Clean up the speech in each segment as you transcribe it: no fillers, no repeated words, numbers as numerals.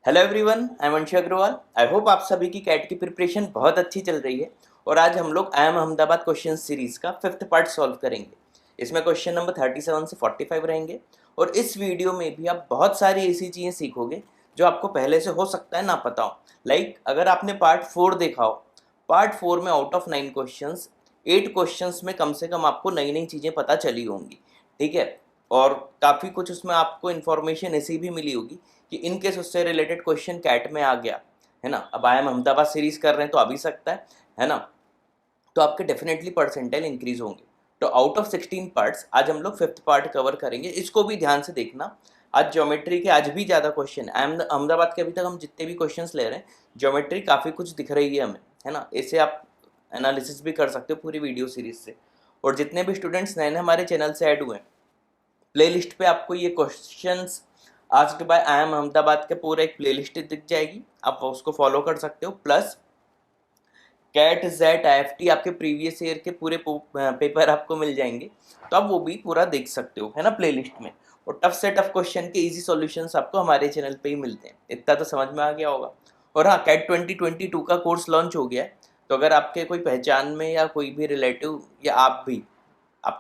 Hello everyone, I am Anshu Agrawal. I hope आप सभी की कैट की प्रिपरेशन बहुत अच्छी चल रही है। और आज हम लोग I am Ahmedabad question series का 5th पार्ट सॉल्व करेंगे। इसमें क्वेश्चन नंबर 37 से 45 रहेंगे। और इस वीडियो में भी आप बहुत सारी ऐसी चीज़ें सीखोगे जो आपको पहले से हो सकता है ना पता हो। अगर आपने पार्ट 4 देखा हो, पार्ट 4 में आउट ऑफ 9 क्वेश्चन 8 क्वेश्चन में कम से कम आपको नई नई चीज़ें पता चली होंगी। ठीक है। और काफ़ी कुछ उसमें आपको इन्फॉर्मेशन ऐसी भी मिली होगी कि इन केस उससे रिलेटेड क्वेश्चन कैट में आ गया है ना। अब आई एम अहमदाबाद सीरीज कर रहे हैं तो आ भी सकता है ना। तो आपके डेफिनेटली परसेंटाइल इंक्रीज होंगे। तो आउट ऑफ 16 पार्ट्स आज हम लोग 5th पार्ट कवर करेंगे। इसको भी ध्यान से देखना। आज ज्योमेट्री के आज भी ज़्यादा क्वेश्चन आई एम अहमदाबाद के अभी तक हम जितने भी क्वेश्चंस ले रहे हैं, ज्योमेट्री काफ़ी कुछ दिख रही है हमें, है ना। इससे आप एनालिसिस भी कर सकते हो पूरी वीडियो सीरीज से। और जितने भी स्टूडेंट्स नए नए हमारे चैनल से ऐड हुए हैं, प्लेलिस्ट पे आपको ये questions asked by I am Ahmedabad के पूरे एक प्लेलिस्ट दिख जाएगी, आप उसको फॉलो कर सकते हो। प्लस कैट जेट IFT आपके प्रीवियस ईयर के पूरे पेपर आपको मिल जाएंगे, तो आप वो भी पूरा देख सकते हो, है ना, प्लेलिस्ट में। और टफ से टफ क्वेश्चन के इजी सॉल्यूशंस आपको हमारे चैनल पे ही मिलते हैं। इतना तो समझ में आ गया होगा। और हाँ, कैट 2022 का कोर्स लॉन्च हो गया है। तो अगर आपके कोई पहचान में या कोई भी रिलेटिव या आप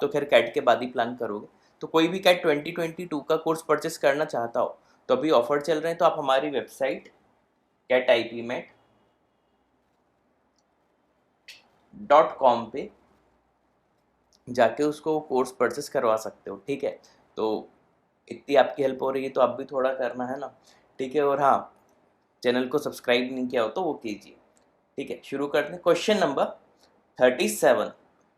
तो खैर कैट के बाद ही प्लान करोगे, तो कोई भी कैट 2022 का कोर्स परचेस करना चाहता हो तो अभी ऑफर चल रहे हैं। तो आप हमारी वेबसाइट catipmet.com पे जाके उसको कोर्स परचेस करवा सकते हो। ठीक है। तो इतनी आपकी हेल्प हो रही है तो आप भी थोड़ा करना, है ना। ठीक है। और हाँ, चैनल को सब्सक्राइब नहीं किया हो तो वो कीजिए। ठीक है, शुरू करते हैं। क्वेश्चन नंबर 37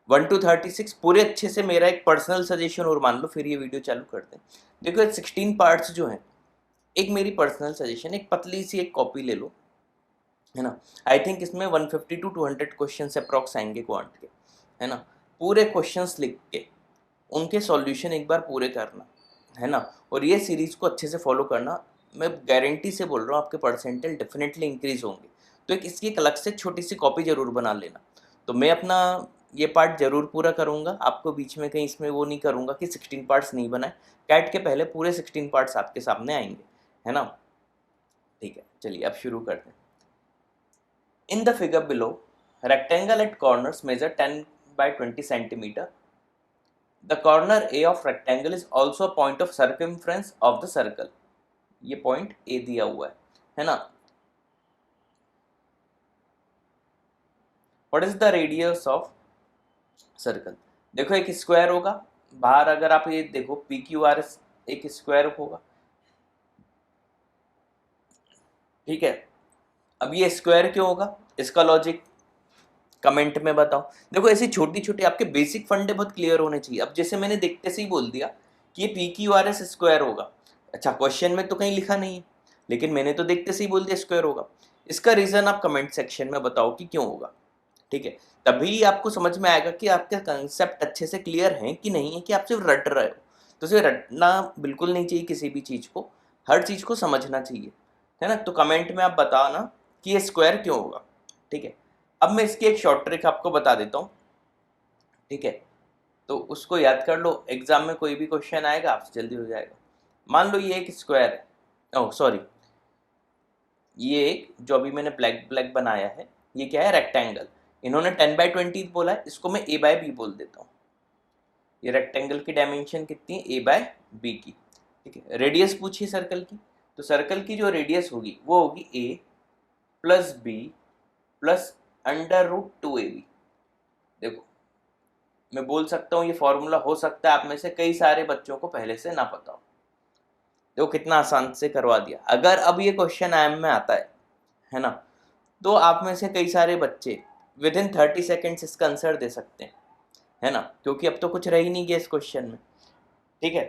1 to 36 पूरे अच्छे से मेरा एक पर्सनल सजेशन और मान लो, फिर ये वीडियो चालू करते हैं। देखो, 16 पार्ट्स जो हैं, एक मेरी पर्सनल सजेशन, एक पतली सी एक कॉपी ले लो, है ना। आई थिंक इसमें 150 to 200 क्वेश्चन अप्रॉक्स आएंगे क्वांट के, है ना। पूरे क्वेश्चंस लिख के उनके सॉल्यूशन एक बार पूरे करना, है ना। और ये सीरीज को अच्छे से फॉलो करना। मैं गारंटी से बोल रहा हूँ आपके परसेंटेज डेफिनेटली इंक्रीज होंगे। तो इसकी एक अलग से छोटी सी कॉपी जरूर बना लेना। तो मैं अपना ये पार्ट जरूर पूरा करूँगा, आपको बीच में कहीं इसमें वो नहीं करूँगा कि 16 पार्ट्स नहीं बनाए। कैट के पहले पूरे 16 पार्ट्स आपके सामने आएंगे, है ना। ठीक है, चलिए अब शुरू करते हैं। In the figure below, rectangle at corners measure 10 by 20 centimeter. The corner A of rectangle is also a point of circumference of the circle. ये पॉइंट A दिया हुआ है ना। What is the radius of circle? देखो, एक square होगा बाहर। अगर आप ये देखो PQRS एक स्क्वायर होगा। ठीक है। अब ये स्क्वायर क्यों होगा, इसका लॉजिक कमेंट में बताओ। देखो, ऐसी छोटी छोटी आपके बेसिक फंडे बहुत क्लियर होने चाहिए। अब जैसे मैंने देखते से ही बोल दिया कि ये PQRS स्क्वायर होगा। अच्छा, क्वेश्चन में तो कहीं लिखा नहीं है, लेकिन मैंने तो देखते से ही बोल दिया स्क्वायर होगा। इसका रीज़न आप कमेंट सेक्शन में बताओ कि क्यों होगा। ठीक है। तभी आपको समझ में आएगा कि आपके कंसेप्ट अच्छे से क्लियर हैं कि नहीं है, कि आप सिर्फ रट रहे हो। तो सिर्फ रटना बिल्कुल नहीं चाहिए किसी भी चीज़ को, हर चीज़ को समझना चाहिए, है ना। तो कमेंट में आप बताना कि ये स्क्वायर क्यों होगा। ठीक है। अब मैं इसकी एक शॉर्ट ट्रिक आपको बता देता हूँ। ठीक है। तो उसको याद कर लो, एग्जाम में कोई भी क्वेश्चन आएगा आपसे जल्दी हो जाएगा। मान लो ये एक स्क्वायर है, ओह सॉरी, ये एक जो अभी मैंने ब्लैक ब्लैक बनाया है, ये क्या है, रेक्टेंगल। इन्होंने 10 by 20 बोला है, इसको मैं A/B बोल देता हूँ। ये रेक्टेंगल की डायमेंशन कितनी है, A/B की। ठीक है। रेडियस पूछिए सर्कल की, तो सर्कल की जो रेडियस होगी वो होगी A plus B plus √2AB। देखो, मैं बोल सकता हूँ ये फॉर्मूला हो सकता है आप में से कई सारे बच्चों को पहले से ना पता हो। देखो कितना आसान से करवा दिया। अगर अब ये क्वेश्चन IM में आता है ना, तो आप में से कई सारे बच्चे विद इन 30 सेकेंड्स इसका आंसर दे सकते हैं, है ना, क्योंकि अब तो कुछ रह ही नहीं गया इस क्वेश्चन में। ठीक है।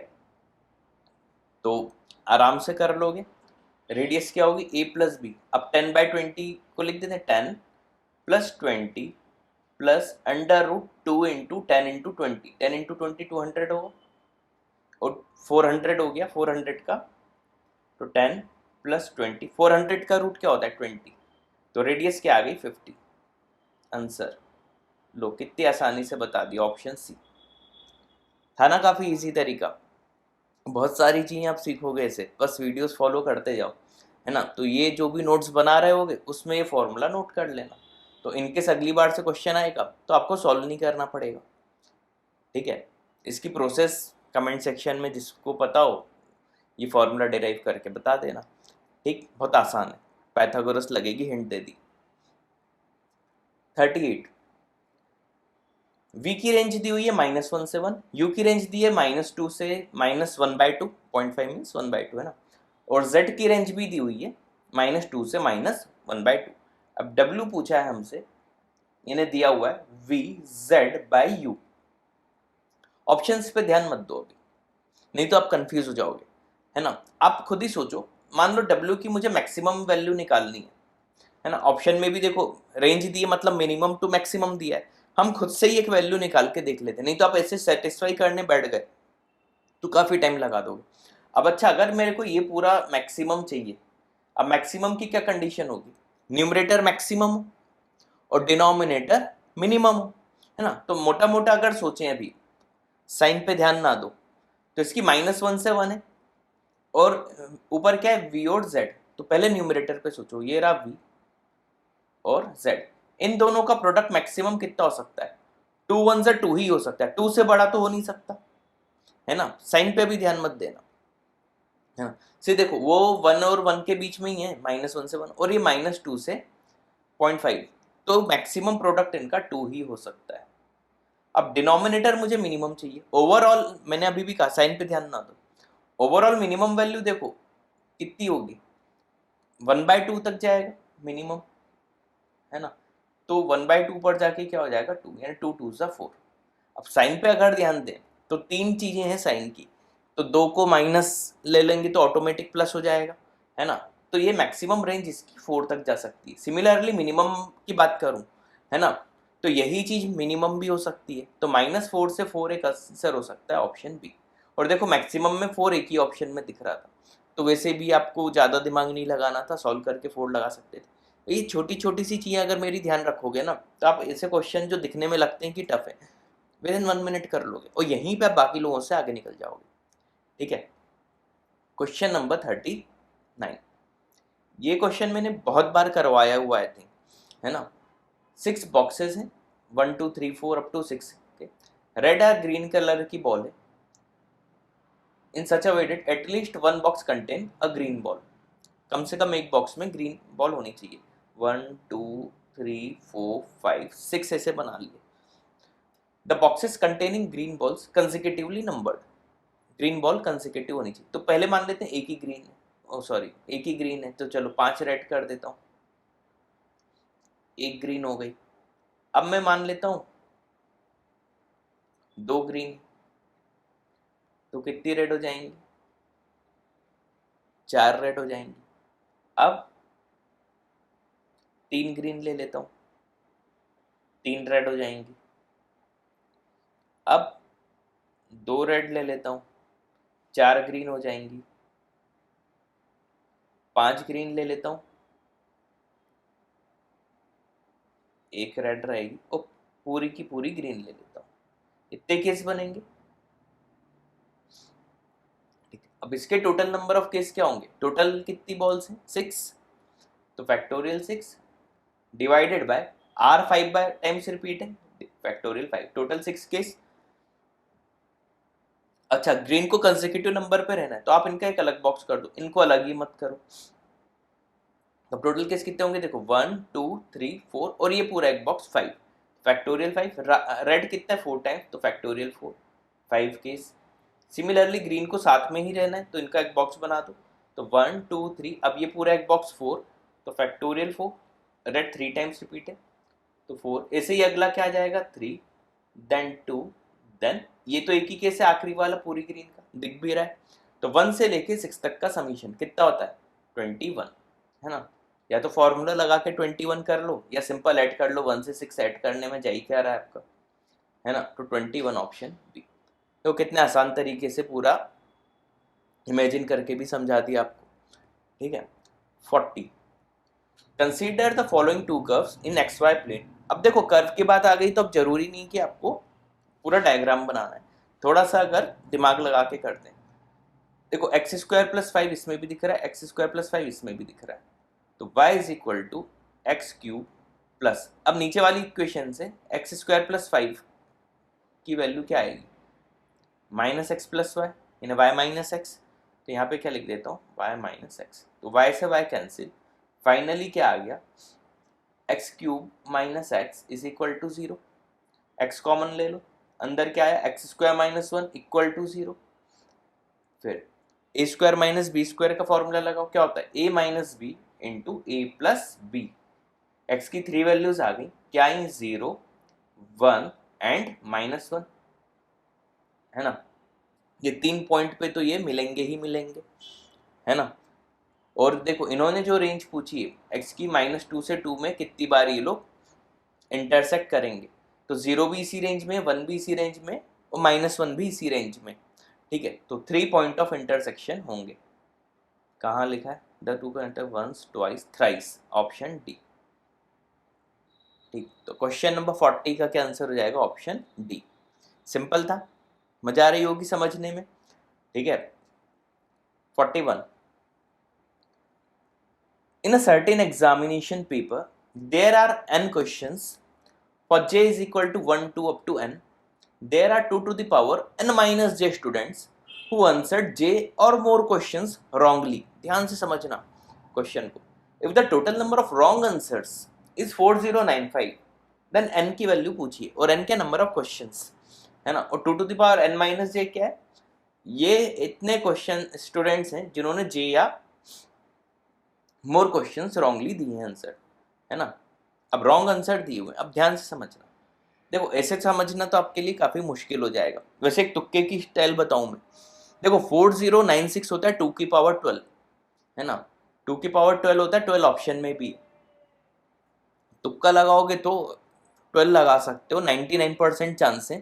तो आराम से कर लोगे। रेडियस क्या होगी, A प्लस B। अब 10 by 20 को लिख देते हैं 10 plus 20 plus √2 into 10 into 20। 10 into 20 200 होगा, और 400 हो गया 400 का। तो 10 प्लस 20, 400 का रूट क्या होता है 20। तो रेडियस क्या आ गई 50। आंसर लो, कितनी आसानी से बता दिया, ऑप्शन सी था ना। काफ़ी इजी तरीका, बहुत सारी चीज़ें आप सीखोगे ऐसे, बस वीडियोस फॉलो करते जाओ। है ना। तो ये जो भी नोट्स बना रहे होगे उसमें ये फॉर्मूला नोट कर लेना, तो इनकेस अगली बार से क्वेश्चन आएगा तो आपको सॉल्व नहीं करना पड़ेगा। ठीक है, इसकी प्रोसेस कमेंट सेक्शन में जिसको पता हो ये फॉर्मूला डिराइव करके बता देना। ठीक, बहुत आसान है, पाइथागोरस लगेगी, हिंट दे दी। 38, v की रेंज दी हुई है -1 से 1, u की रेंज दी है -2 से -1/2, 0.5 मीन्स 1/2 है ना, और z की रेंज भी दी हुई है -2 से -1/2। अब w पूछा है हमसे, इन्हें दिया हुआ है v/z/u। ऑप्शंस पे ध्यान मत दो अभी, नहीं तो आप कंफ्यूज हो जाओगे, है ना। आप खुद ही सोचो, मान लो w की मुझे मैक्सिमम वैल्यू निकालनी है ना। ऑप्शन में भी देखो रेंज दी है, मतलब मिनिमम टू मैक्सिमम दिया है, हम खुद से ही एक वैल्यू निकाल के देख लेते, नहीं तो आप ऐसे सेटिस्फाई करने बैठ गए तो काफ़ी टाइम लगा दोगे। अब अच्छा, अगर मेरे को ये पूरा मैक्सिमम चाहिए, अब मैक्सिमम की क्या कंडीशन होगी, न्यूमरेटर मैक्सिमम और डिनोमिनेटर मिनिमम हो, है ना। तो मोटा मोटा अगर सोचें, अभी साइन पे ध्यान ना दो, तो इसकी -1 से 1 है और ऊपर क्या है v और z, तो पहले न्यूमरेटर पे सोचो, ये रहा v और z, इन दोनों का प्रोडक्ट मैक्सिमम कितना हो सकता है, 2 1 से 2 ही हो सकता है, 2 से बड़ा तो हो नहीं सकता, है ना। साइन पे भी ध्यान मत देना, है ना। से देखो वो 1 और 1 के बीच में ही है, -1 से 1, और ये -2 से 0.5, तो मैक्सिमम प्रोडक्ट इनका 2 ही हो सकता है। अब डिनोमिनेटर मुझे मिनिमम चाहिए, ओवरऑल मैंने अभी भी कहा साइन पे ध्यान ना दो, ओवरऑल मिनिमम वैल्यू देखो कितनी होगी, 1/2 तक जाएगा मिनिमम, है ना। तो 1/2 पर जाके क्या हो जाएगा 2, यानी 2 2 सा 4। अब साइन पे अगर ध्यान दें तो 3 चीजें हैं साइन की, तो 2 को माइनस ले लेंगे तो ऑटोमेटिक प्लस हो जाएगा, है ना। तो ये मैक्सिमम रेंज इसकी 4 तक जा सकती है। सिमिलरली मिनिमम की बात करूं, है ना, तो यही चीज मिनिमम भी हो सकती है, तो -4 से 4 एक आंसर हो सकता है, ऑप्शन बी। और देखो मैक्सिमम में 4 एक ही ऑप्शन में दिख रहा था, तो वैसे भी आपको ज़्यादा दिमाग नहीं लगाना था, सॉल्व करके 4 लगा सकते थे। ये छोटी छोटी सी चीज़ें अगर मेरी ध्यान रखोगे ना, तो आप ऐसे क्वेश्चन जो दिखने में लगते हैं कि टफ है, विद इन 1 मिनट कर लोगे, और यहीं पे आप बाकी लोगों से आगे निकल जाओगे। ठीक है, क्वेश्चन नंबर 39, ये क्वेश्चन मैंने बहुत बार करवाया हुआ आई थिंक, है ना। 6 बॉक्सेस हैं, 1 2 3 4 अप टू 6 के, रेड और ग्रीन कलर की बॉल है, in such a way that at least 1 box contain a green ball, कम से कम एक बॉक्स में ग्रीन बॉल होनी चाहिए। 1 2 3 4 5 6 ऐसे बना लिए। The boxes containing green balls consecutively numbered, green ball consecutive होनी चाहिए, तो पहले मान लेते हैं एक ही ग्रीन है, ओ सॉरी एक ही ग्रीन है, तो चलो 5 रेड कर देता हूँ, एक ग्रीन हो गई। अब मैं मान लेता हूँ 2 ग्रीन, तो कितनी रेड हो जाएंगी, 4 रेड हो जाएंगी। अब 3 ग्रीन ले लेता हूँ, 3 रेड हो जाएंगी। अब 2 रेड ले लेता हूँ, 4 ग्रीन हो जाएंगी। 5 ग्रीन ले लेता हूँ, 1 रेड रहेगी, और पूरी की पूरी ग्रीन ले लेता हूँ। इतने केस बनेंगे। ठीक है, अब इसके टोटल नंबर ऑफ केस क्या होंगे, टोटल कितनी बॉल्स हैं 6, तो factorial 6 divided by r 5 by times repeat है, फैक्टोरियल 5, टोटल 6 केस। अच्छा, ग्रीन को कंसेक्यूटिव नंबर पे रहना है, तो आप इनका एक अलग बॉक्स कर दो, इनको अलग ही मत करो। तो टोटल केस कितने होंगे, देखो 1 2 3 4, और ये पूरा एक बॉक्स 5, फैक्टोरियल 5। रेड कितना है 4 टाइम्स, तो फैक्टोरियल 4, 5 केस। सिमिलरली ग्रीन को साथ में ही रहना है, तो इनका एक बॉक्स बना दो, तो 1 2 3, अब ये पूरा एक बॉक्स 4, तो फैक्टोरियल 4, रेड 3 टाइम्स रिपीट है, तो 4। ऐसे ही अगला क्या आ जाएगा 3, देन 2, देन ये तो एक ही केस है आखिरी वाला पूरी ग्रीन का, दिख भी रहा है। तो 1 से लेके 6 तक का समीशन कितना होता है 21, है ना। या तो फॉर्मूला लगा के 21 कर लो, या सिंपल ऐड कर लो, 1 से 6 ऐड करने में जा ही क्या रहा है आपका, है ना। तो 21 ऑप्शन बी। तो कितने आसान तरीके से पूरा इमेजिन करके भी समझा दिया आपको। ठीक है, 40, consider the following 2 curves in x y plane. अब देखो कर्व की बात आ गई तो अब जरूरी नहीं कि आपको पूरा डायग्राम बनाना है, थोड़ा सा अगर दिमाग लगा के करते हैं, देखो एक्स स्क्वायर प्लस 5 इसमें भी दिख रहा है, एक्स स्क्वायर प्लस 5 इसमें भी दिख रहा है, तो y is equal to x cube plus, अब नीचे वाली इक्वेशन से एक्स स्क्वायर प्लस 5 की वैल्यू क्या आएगी, माइनस एक्स प्लस वाई, यानी वाई माइनस एक्स, तो यहाँ पे क्या लिख देता हूँ वाई माइनस एक्स, तो वाई से वाई कैंसिल, फाइनली क्या आ गया x cube minus x is equal to 0, x common ले लो, अंदर क्या आया x square minus 1 equal to 0, फिर A square minus B square का फॉर्मूला लगाओ, क्या होता है A minus B into A plus B, x की 3 वैल्यूज आ गई, क्या आई 0 1 एंड -1, है ना, ये 3 पॉइंट पे तो ये मिलेंगे ही मिलेंगे, है ना। और देखो इन्होंने जो रेंज पूछी है x की -2 से 2 में कितनी बार ये लोग इंटरसेक्ट करेंगे, तो 0 भी इसी रेंज में, 1 भी इसी रेंज में और -1 भी इसी रेंज में, ठीक है, तो 3 पॉइंट ऑफ इंटरसेक्शन होंगे, कहाँ लिखा है the two conductor once twice thrice, option D, ठीक, तो क्वेश्चन नंबर 40 का क्या आंसर हो जाएगा, ऑप्शन डी, सिंपल था, मजा आ रही होगी समझने में, ठीक है। 41 in a certain examination paper there are n questions for j is equal to 1 to up to n, there are 2 to the power n minus j students who answered j or more questions wrongly, ध्यान से समझना question को, if the total number of wrong answers is 4095 then n की value पूछिए, और n के number of questions, है ना, और 2 to the power n minus j क्या है, ये इतने क्वेश्चन स्टूडेंट्स हैं जिन्होंने j या मोर क्वेश्चंस रॉन्गली दिए हैं आंसर, है ना, अब रॉन्ग आंसर दिए हुए, अब ध्यान से समझना, देखो ऐसे समझना तो आपके लिए काफ़ी मुश्किल हो जाएगा, वैसे एक तुक्के की स्टाइल बताऊं मैं, देखो 4096 होता है 2 की पावर 12, है ना, 2 की पावर 12 होता है 12 ऑप्शन में भी, तुक्का लगाओगे तो 12 लगा सकते हो, 99% चांस है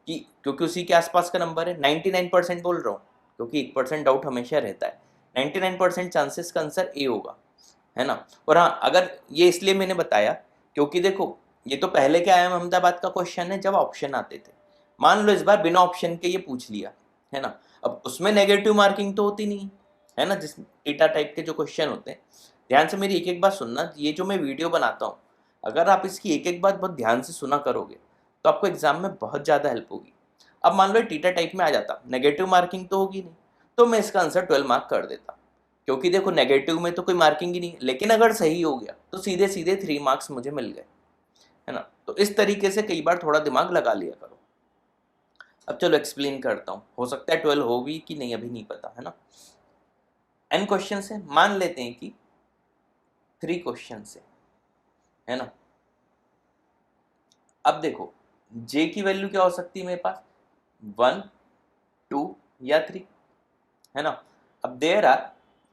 कि, क्योंकि उसी के आसपास का नंबर है, 99% बोल रहा हूँ क्योंकि 1% डाउट हमेशा रहता है, 99% चांसेस का आंसर ए होगा, है ना। और हाँ, अगर ये इसलिए मैंने बताया क्योंकि देखो ये तो पहले के आया अहमदाबाद का क्वेश्चन है जब ऑप्शन आते थे, मान लो इस बार बिना ऑप्शन के ये पूछ लिया, है ना, अब उसमें नेगेटिव मार्किंग तो होती नहीं, है ना, जिस टीटा टाइप के जो क्वेश्चन होते हैं, ध्यान से मेरी एक एक बात सुनना, ये जो मैं वीडियो बनाता हूँ अगर आप इसकी एक एक बात बहुत ध्यान से सुना करोगे तो आपको एग्जाम में बहुत ज़्यादा हेल्प होगी। अब मान लो टीटा टाइप में आ जाता, नेगेटिव मार्किंग तो होगी नहीं, तो मैं इसका आंसर 12 मार्क कर देता, क्योंकि देखो नेगेटिव में तो कोई मार्किंग ही नहीं, लेकिन अगर सही हो गया तो सीधे सीधे 3 मार्क्स मुझे मिल गए, है ना, तो इस तरीके से कई बार थोड़ा दिमाग लगा लिया करो। अब चलो एक्सप्लेन करता हूँ, हो सकता है 12 हो भी कि नहीं अभी नहीं पता, है ना। n क्वेश्चन से मान लेते हैं कि 3 क्वेश्चन से, है ना, अब देखो j की वैल्यू क्या हो सकती है मेरे पास 1 2 या 3, है ना, अब there are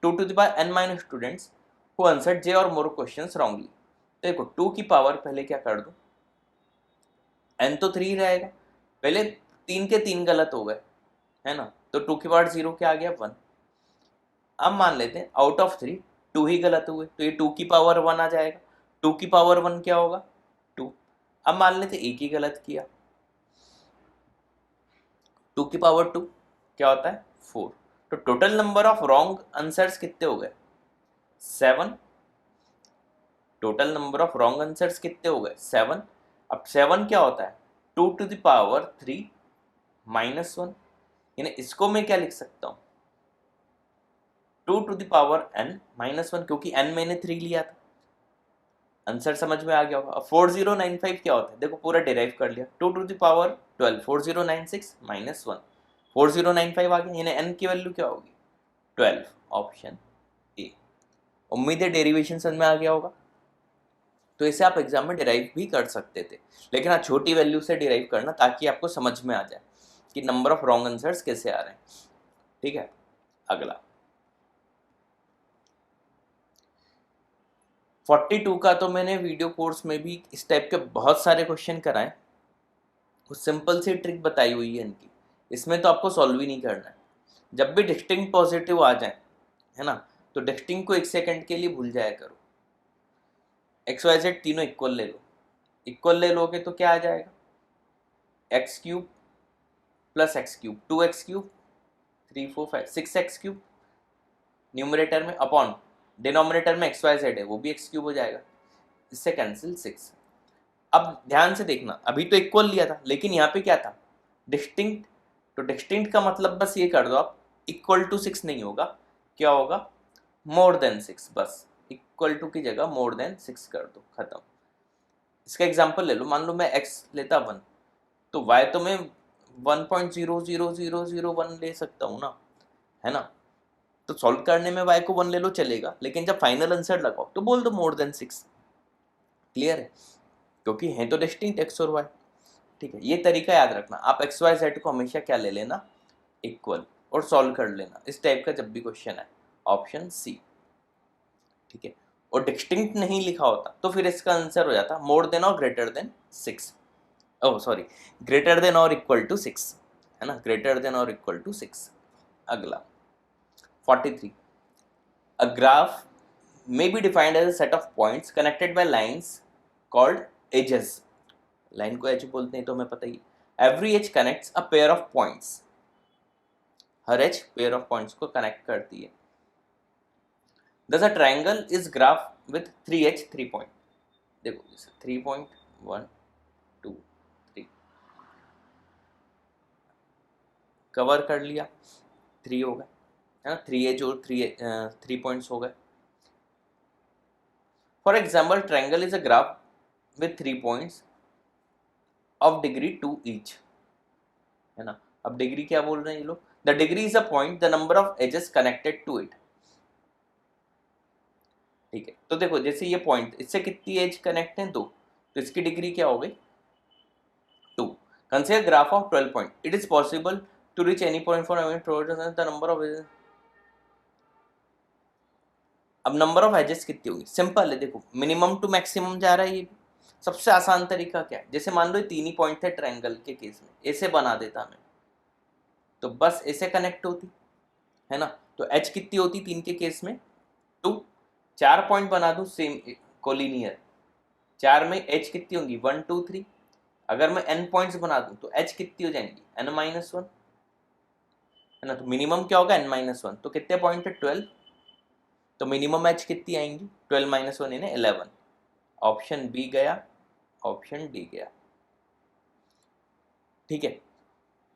2 to the power n minus students who answered j और मोर क्वेश्चंस रॉन्गली, देखो 2 की पावर पहले क्या कर दूं, n तो 3 रहेगा, पहले 3 के 3 गलत हो गए, है ना, तो 2 की पावर 0 क्या आ गया 1, अब मान लेते हैं आउट ऑफ 3 2 ही गलत हुए, तो ये 2 की पावर 1 आ जाएगा, 2 की पावर 1 क्या होगा 2, अब मान लेते एक ही गलत किया, 2 की पावर 2 क्या होता है 4, तो total number of wrong answers कितने हो गए 7, total number of wrong answers कितने हो गए 7, अब 7 क्या होता है 2 to the power 3 -1, यानी इसको मैं क्या लिख सकता हूँ 2 to the power n -1, क्योंकि n मैंने 3 लिया था, आंसर समझ में आ गया होगा। अब 4095 क्या होता है, देखो पूरा डिराइव कर लिया, 2 to the power 12 4096 -1 4095 आ गया, यानी n की वैल्यू क्या होगी 12, ऑप्शन ए, उम्मीद है डेरिवेशन समझ में आ गया होगा। तो इसे आप एग्जाम में डिराइव भी कर सकते थे, लेकिन हाँ छोटी वैल्यू से डिराइव करना ताकि आपको समझ में आ जाए कि नंबर ऑफ रॉन्ग आंसर्स कैसे आ रहे हैं, ठीक है। अगला 42 का तो मैंने वीडियो कोर्स में भी इस टाइप के बहुत सारे क्वेश्चन कराए, उस सिंपल सी ट्रिक बताई हुई है इनकी, इसमें तो आपको सॉल्व ही नहीं करना है, जब भी डिस्टिंक्ट पॉजिटिव आ जाए, है ना, तो डिस्टिंक्ट को 1 सेकंड के लिए भूल जाया करो, एक्स वाई जेड तीनों इक्वल ले लो, इक्वल ले लोगे तो क्या आ जाएगा x³ + x³ 2x³ 3 4 5 6x3 numerator में अपॉन डिनोमिनेटर में एक्स वाई जेड है वो भी x3 हो जाएगा, इससे कैंसिल 6। अब ध्यान से देखना, अभी तो इक्वल लिया था लेकिन यहाँ पे क्या था, डिस्टिंक्ट। तो डिस्टिंक्ट का मतलब बस ये कर दो आप, इक्वल टू 6 नहीं होगा, क्या होगा, मोर देन 6, बस इक्वल टू की जगह मोर देन 6 कर दो, खत्म। इसका एग्जांपल ले लो, मान लो मैं x लेता 1 तो y तो मैं 1.00001 ले सकता हूँ ना, है ना। तो सॉल्व करने में y को 1 ले लो चलेगा, लेकिन जब फाइनल आंसर लगाओ तो बोल दो मोर देन 6। क्लियर है, क्योंकि है तो डिस्टिंक्ट x और y। ठीक है, ये तरीका याद रखना, आप एक्स वाई जेड को हमेशा क्या ले लेना, इक्वल, और सॉल्व कर लेना इस टाइप का जब भी क्वेश्चन है, ऑप्शन सी। ठीक है, और डिस्टिंक्ट नहीं लिखा होता तो फिर इसका आंसर हो जाता मोर देन और greater than 6, oh sorry, greater than और इक्वल टू 6, है ना, ग्रेटर देन और इक्वल टू 6। अगला 43, a graph may be defined as a set of points connected by lines called edges। Line को edge बोलते हैं तो हमें पता ही, every edge connects a pair of points, हर एज पेयर ऑफ पॉइंट्स को कनेक्ट करती है। Thus a triangle is graph with 3 edge 3 point। देखो जैसे 3 point 1 2 3 कवर कर लिया, 3 हो गए, है ना, 3 एज और 3 पॉइंट्स हो गए। For example triangle is a graph with 3 points of degree 2 each, है ना। अब डिग्री क्या बोल रहे हैं ये लोग, the degree is a point the number of edges connected to it. ठीक है, तो देखो जैसे ये पॉइंट, इससे कितनी एज कनेक्ट है, 2, तो इसकी डिग्री क्या हो गई 2। Consider graph of 12 point, it is possible to reach any point for the number of edges. अब नंबर ऑफ एजेस कितनी होगी, सिंपल है, देखो मिनिमम टू मैक्सिमम जा रहा है, ये सबसे आसान तरीका क्या है, जैसे मान लो ये 3 ही पॉइंट थे ट्रायंगल के केस में, ऐसे बना देता मैं तो बस ऐसे कनेक्ट होती, है ना। तो एच कितनी होती 3 के केस में 2, 4 पॉइंट बना दूं सेम कोलिनियर, 4 में एच कितनी होंगी 1 2 3। अगर मैं n पॉइंट्स बना दूं तो एच कितनी हो जाएंगी n-1, है ना। तो मिनिमम क्या होगा n-1, तो कितने पॉइंट है 12, तो मिनिमम एच कितनी आएंगी 12 - 1 यानी 11। ऑप्शन बी गया, ऑप्शन डी गया। ठीक है,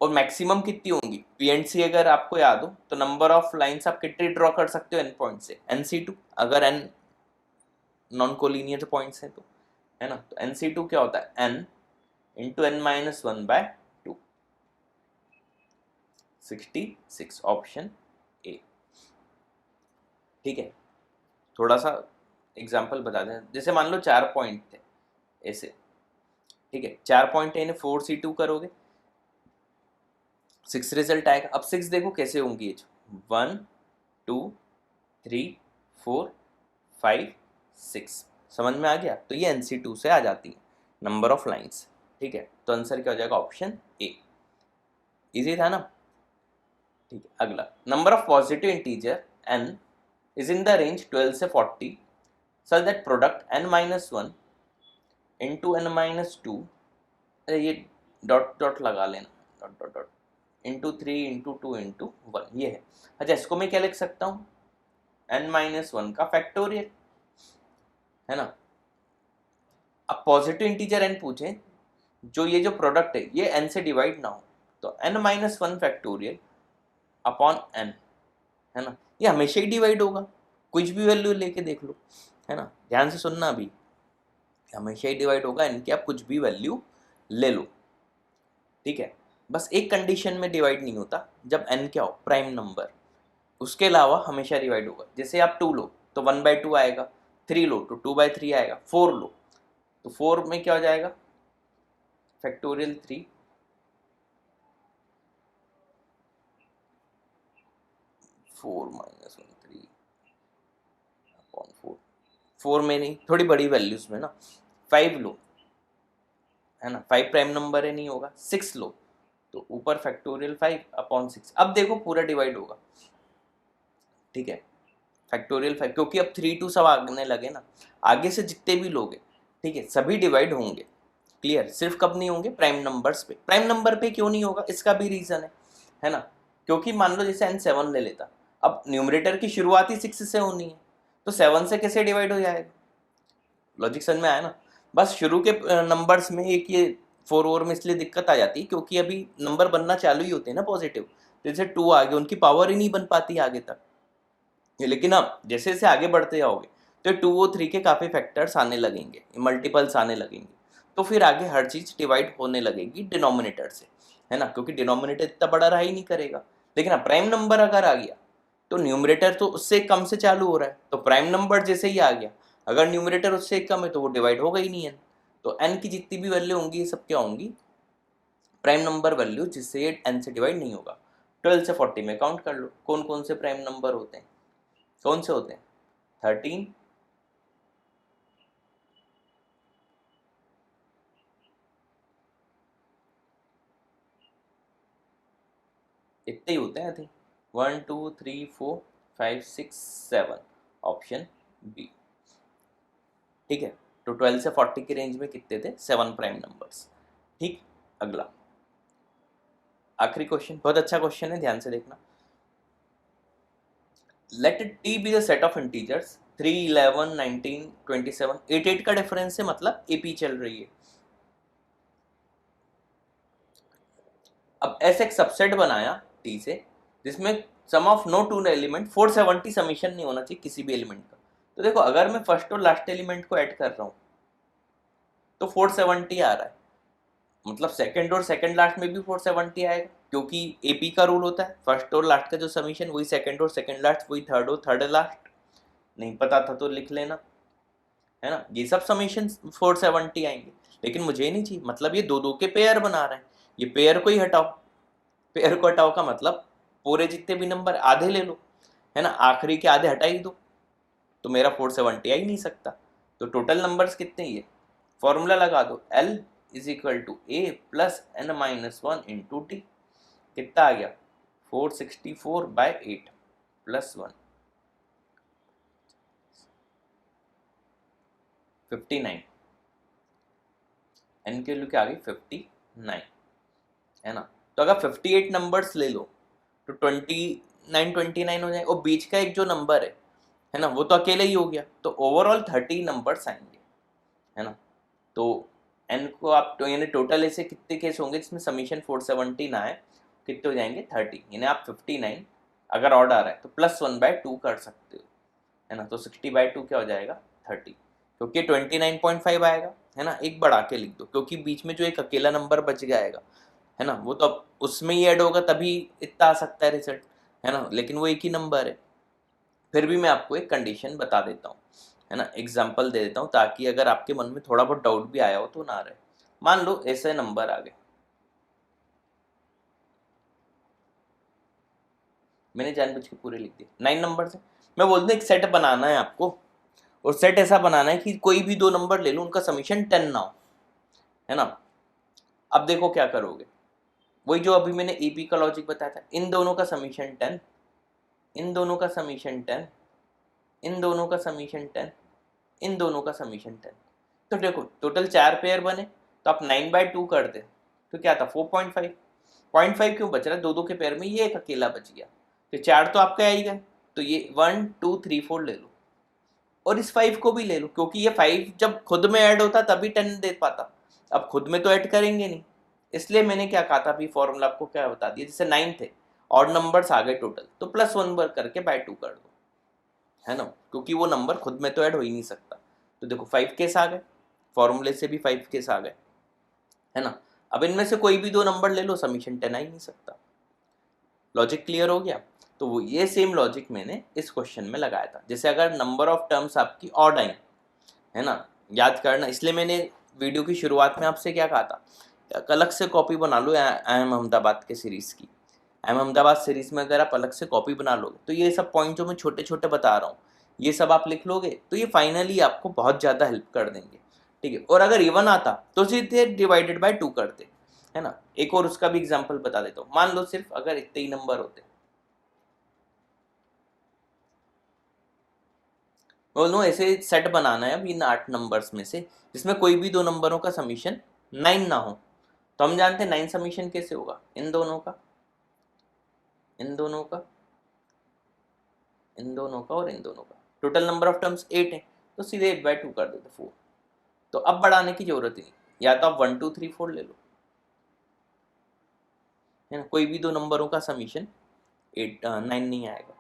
और मैक्सिमम कितनी होंगी, पी एंड सी अगर आपको याद हो तो नंबर ऑफ लाइंस आप कितनी ड्रॉ कर सकते हो n पॉइंट से, nc2, अगर n नॉन कोलिनियर पॉइंट्स हैं तो, है ना। तो nc2 क्या होता है n into n-1/2, 66, option A. ठीक है, थोड़ा सा एग्जाम्पल बता दें, जैसे मान लो 4 पॉइंट थे ऐसे, ठीक है, 4 पॉइंट है 4c2 करोगे 6 रिजल्ट आएगा। अब 6 देखो कैसे होंगी एज, 1 2 3 4 5 6, समझ में आ गया। तो ये NC2 से आ जाती है नंबर ऑफ लाइंस। ठीक है, तो आंसर क्या हो जाएगा, ऑप्शन ए। इजी था ना। ठीक है, अगला number of positive integer n is in the range 12 से 40 such that product n-1 into n-2, अरे ये डॉट डॉट लगा लेना, dot dot dot into 3 into 2 into 1, ये है। अच्छा, इसको मैं क्या लिख सकता हूँ, n-1 का फैक्टोरियल, है ना। अब पॉजिटिव इंटीजर n पूछे, जो ये जो प्रोडक्ट है ये n से डिवाइड ना हो, तो n-1 फैक्टोरियल अपॉन n, है ना, ये हमेशा ही डिवाइड होगा, कुछ भी वैल्यू लेके देख लो, है ना। ध्यान से सुनना, अभी हमेशा ही डिवाइड होगा n की, आप कुछ भी वैल्यू ले लो। ठीक है, बस एक कंडीशन में डिवाइड नहीं होता, जब n क्या हो प्राइम नंबर, उसके अलावा हमेशा डिवाइड होगा। जैसे आप 2 लो तो 1/2 आएगा, 3 लो तो 2/3 आएगा, 4 लो तो 4 में क्या हो जाएगा फैक्टोरियल 3, 4 - 1 3 अपॉन 4, 4 में नहीं, थोड़ी बड़ी वैल्यूज में ना, 5 लो, है ना, 5 प्राइम नंबर है नहीं होगा, 6 लो तो ऊपर फैक्टोरियल 5 अपॉन 6, अब देखो पूरा डिवाइड होगा। ठीक है, फैक्टोरियल 5, क्योंकि अब 3 2 सब आने लगे ना, आगे से जितने भी लोग हैं, ठीक है, सभी डिवाइड होंगे। क्लियर, सिर्फ कब नहीं होंगे प्राइम नंबर्स पे। प्राइम नंबर पे क्यों नहीं होगा, इसका भी रीजन है ना। क्योंकि मान लो जैसे n 7 ले लेता, अब न्यूमरेटर की शुरुआत ही 6 से होनी है, तो 7 से कैसे डिवाइड हो जाएगा? लॉजिक समझ में आया ना? बस शुरू के नंबर्स में एक ये 4 ओवर में इसलिए दिक्कत आ जाती है क्योंकि अभी नंबर बनना चालू ही होते हैं ना पॉजिटिव, जैसे 2 आगे उनकी पावर ही नहीं बन पाती आगे तक। लेकिन अब जैसे जैसे आगे बढ़ते जाओगे तो 2 और 3 के काफ़ी फैक्टर्स आने लगेंगे, मल्टीपल्स आने लगेंगे, तो फिर आगे हर चीज़ डिवाइड होने लगेगी डिनोमिनेटर से, है ना, क्योंकि डिनोमिनेटर इतना बड़ा रहा ही नहीं करेगा। लेकिन अब प्राइम नंबर अगर आ गया तो न्यूमरेटर तो उससे कम से चालू हो रहा है, तो प्राइम नंबर जैसे ही आ गया, अगर न्यूमरेटर उससे कम है तो वो डिवाइड होगा ही नहीं एन, तो एन की जितनी भी वैल्यू होंगी ये सब क्या होंगी? प्राइम नंबर वैल्यू, जिससे ये एन से डिवाइड नहीं होगा। 12 से 40 में काउंट कर लो कौन कौन से प्राइम नंबर होते हैं, कौन से होते हैं? 13, इतने ही होते हैं आई थिंक, 1 2 3 4 5 6 7, ऑप्शन बी। ठीक है, तो 12 से 40 की रेंज में कितने थे? 7 प्राइम नंबर्स। ठीक, अगला आखिरी क्वेश्चन, बहुत अच्छा क्वेश्चन है, ध्यान से देखना। Let T be the set of integers 3 11 19 27, 8 का डिफरेंस है, मतलब एपी चल रही है। अब ऐसे एक सबसेट बनाया टी से जिसमें sum of no two element 470 समीशन नहीं होना चाहिए किसी भी एलिमेंट का। तो देखो अगर मैं फर्स्ट और लास्ट एलिमेंट को ऐड कर रहा हूँ तो 470 आ रहा है, मतलब सेकंड और सेकंड लास्ट में भी 470 आएगा, क्योंकि एपी का रूल होता है फर्स्ट और लास्ट का जो समीशन वही सेकंड और सेकंड लास्ट, वही थर्ड और थर्ड लास्ट। नहीं पता था तो लिख लेना, है ना, ये सब समीशन 470 आएंगे। लेकिन मुझे ही नहीं चाहिए, मतलब ये दो दो के पेयर बना रहे हैं, ये पेयर को ही हटाओ। पेयर को हटाओ का मतलब पूरे जितने भी नंबर आधे ले लो, है ना, आखिरी के आधे हटा ही दो, तो मेरा 470 आ ही नहीं सकता। तो टोटल नंबर्स कितने ही है, फॉर्मूला लगा दो, L is equal to A plus N minus one into T. कितना आ गया? 464/8 प्लस 1, 59। एन की वैल्यू क्या आ गई? 59, है ना। तो अगर 58 नंबर्स ले लो तो 29 हो जाए, और बीच का एक जो नंबर है ना, वो तो अकेले ही हो गया, तो ओवरऑल 30 नंबर्स आएंगे, है ना। तो एन को आप तो यानी टोटल ऐसे कितने केस होंगे जिसमें समीशन 470 ना आए, कितने हो जाएंगे? 30, यानी आप 59 अगर ऑड आ रहा है तो +1/2 कर सकते हो, है ना। तो 60/2 क्या हो जाएगा? 30, क्योंकि 29.5 आएगा, है ना। एक बढ़ा के लिख दो क्योंकि बीच में जो एक अकेला नंबर बच जाएगा, है ना, वो तो अब उसमें ही ऐड होगा तभी इतना आ सकता है रिजल्ट, है ना, लेकिन वो एक ही नंबर है। फिर भी मैं आपको एक कंडीशन बता देता हूँ, है ना, एग्जाम्पल दे देता हूँ ताकि अगर आपके मन में थोड़ा बहुत डाउट भी आया हो तो ना रहे। मान लो ऐसे नंबर आ गए, मैंने जानबूझ के पूरे लिख दिए 9 नंबर से। मैं बोलता हूँ एक सेट बनाना है आपको, और सेट ऐसा बनाना है कि कोई भी दो नंबर ले लो उनका समीशन 10 ना हो, है ना। अब देखो क्या करोगे, वही जो अभी मैंने एपी का लॉजिक बताया था, इन दोनों का समीशन 10, इन दोनों का समीशन 10, इन दोनों का समीशन 10, इन दोनों का समीशन 10। तो देखो टोटल 4 पेयर बने, तो आप 9/2 कर दे तो क्या था? 4.5। 0.5 क्यों बच रहा है? दो दो के पेयर में ये एक अकेला बच गया, तो 4 तो आपके आ ही गए। तो ये 1 2 3 4 ले लो, और इस 5 को भी ले लो, क्योंकि ये 5 जब खुद में ऐड होता तभी 10 दे पाता, अब खुद में तो ऐड करेंगे नहीं, इसलिए मैंने क्या कहा था अभी फॉर्मूला आपको क्या बता दिया। जैसे 9 थे, ऑड नंबर्स आ गए टोटल, तो +1 करके बाय 2 कर दो, है ना, क्योंकि वो नंबर खुद में तो ऐड हो ही नहीं सकता। तो देखो 5 केस आ गए, फॉर्मूले से भी 5 केस आ गए, है ना। अब इनमें से कोई भी दो नंबर ले लो, समीशन 10 आ ही नहीं सकता। लॉजिक क्लियर हो गया? तो वो ये सेम लॉजिक मैंने इस क्वेश्चन में लगाया था। जैसे अगर नंबर ऑफ टर्म्स आपकी ऑड आई, है ना, याद करना, इसलिए मैंने वीडियो की शुरुआत में आपसे क्या कहा था, अलग से कॉपी बना लो IIM अहमदाबाद के सीरीज़ की। IIM अहमदाबाद सीरीज़ में अगर आप अलग से कॉपी बना लोगे तो ये सब पॉइंट जो मैं छोटे छोटे बता रहा हूँ ये सब आप लिख लोगे, तो ये फाइनली आपको बहुत ज़्यादा हेल्प कर देंगे। ठीक है, और अगर इवन आता तो सीधे डिवाइडेड/2 करते, है ना। एक और उसका भी एग्जाम्पल बता देता हूँ। मान लो सिर्फ अगर इतने ही नंबर होते, बोलो ऐसे सेट बनाना है अब इन 8 नंबर्स में से जिसमें कोई भी दो नंबरों का समीशन 9 ना हो, तो हम जानते हैं 9 समीशन कैसे होगा, इन दोनों का इन दोनों का, इन दोनों का और इन दोनों का। टोटल नंबर ऑफ टर्म्स 8 है, तो सीधे 8/2 कर देते 4। तो अब बढ़ाने की जरूरत ही नहीं, या तो आप 1 2 3 4 ले लो, है ना, कोई भी दो नंबरों का समीशन 9 नहीं आएगा।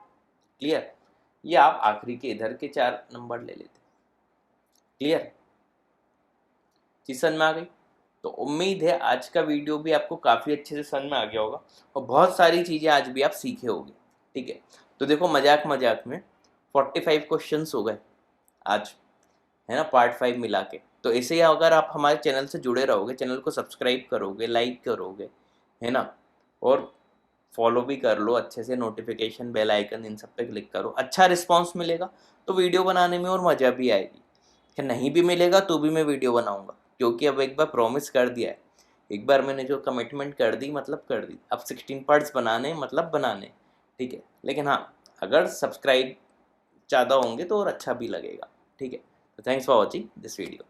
क्लियर? ये आप आखिरी के इधर के 4 नंबर ले लेते। क्लियर? चीज समझ में आ गई? तो उम्मीद है आज का वीडियो भी आपको काफ़ी अच्छे से समझ में आ गया होगा और बहुत सारी चीज़ें आज भी आप सीखे होंगे। ठीक है, तो देखो मजाक मजाक में 45 क्वेश्चंस हो गए आज, है ना, पार्ट 5 मिला के। तो ऐसे ही अगर आप हमारे चैनल से जुड़े रहोगे, चैनल को सब्सक्राइब करोगे, लाइक करोगे, है ना, और फॉलो भी कर लो अच्छे से, नोटिफिकेशन बेल आइकन इन सब पे क्लिक करो, अच्छा रिस्पांस मिलेगा तो वीडियो बनाने में और मज़ा भी आएगी। कि नहीं भी मिलेगा तो भी मैं वीडियो बनाऊंगा, क्योंकि अब एक बार प्रॉमिस कर दिया है, एक बार मैंने जो कमिटमेंट कर दी मतलब कर दी। अब 16 पार्ट्स बनाने मतलब बनाने। ठीक है, लेकिन हाँ, अगर सब्सक्राइब ज़्यादा होंगे तो और अच्छा भी लगेगा। ठीक है, तो thanks for watching this video.